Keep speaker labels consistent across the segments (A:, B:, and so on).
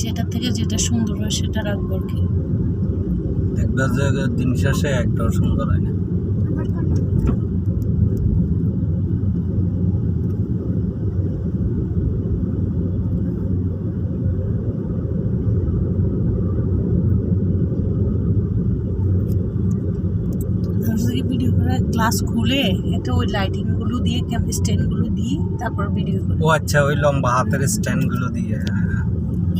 A: যেটা থেকে যেটা সুন্দর হয় সেটা রাখবো আর কি।
B: দেখবা যে দিন শেষে একটাও সুন্দর হয় না।
A: ভিডিও করে গ্লাস খুলে এটা ওই লাইটিং গুলো দিয়ে স্ট্যান্ড গুলো দিয়ে তারপর ভিডিও করে।
B: ও আচ্ছা, ওই লম্বা হাতের স্ট্যান্ড গুলো দিয়ে।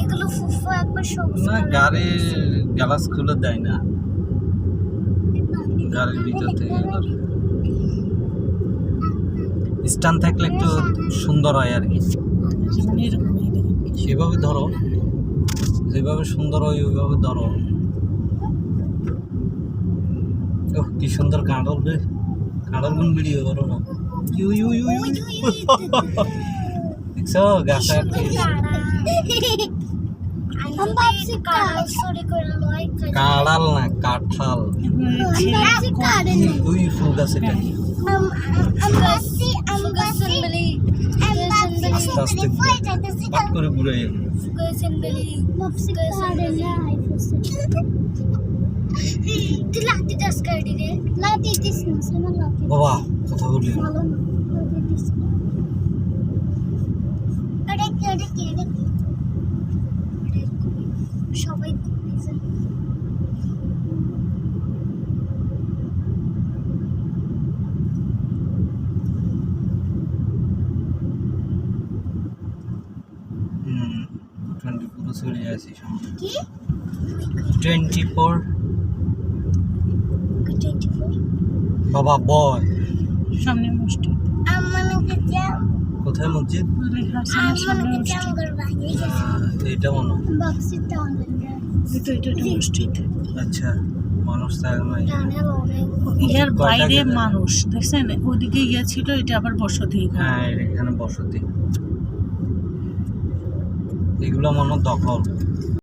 C: এগুলো ফুফু একবার সবুজ
B: না, গাড়ির গ্লাস খুলে দেয় না, গাড়ির ভিতর থেকে স্ট্যান্ড থাকলে একটু সুন্দর হয় আর কি।
A: যেমন এরকম
B: সেভাবে ধরো, যেভাবে সুন্দর হয় ওইভাবে ধরো। ওহ, কি সুন্দর কাঁড়ল রে, কাঁড়ল গুন ভিডিও করো না। ইউ ইউ ইউ ইউ দেখছো গাছে কাঁড়াল না কাঁঠাল, ওই ফুল গাছ এটা। আস্তে আস্তে পাট করে ঘুরে বাবা কথা বলি।
C: সবাই
B: 24 চলে যাচ্ছি, 24 বাবা বয়
A: সামনে মসজিদ।
B: কোথায় মসজিদ? এইটা মনে হয়।
A: এটা মসজিদ।
B: আচ্ছা, মানুষ থাকে না
A: ইয়ার বাইরে মানুষ দেখছেন, ওদিকে ইয়ে ছিল, এটা আবার বসতি।
B: হ্যাঁ, এখানে বসতি, এগুলো মনে দখল।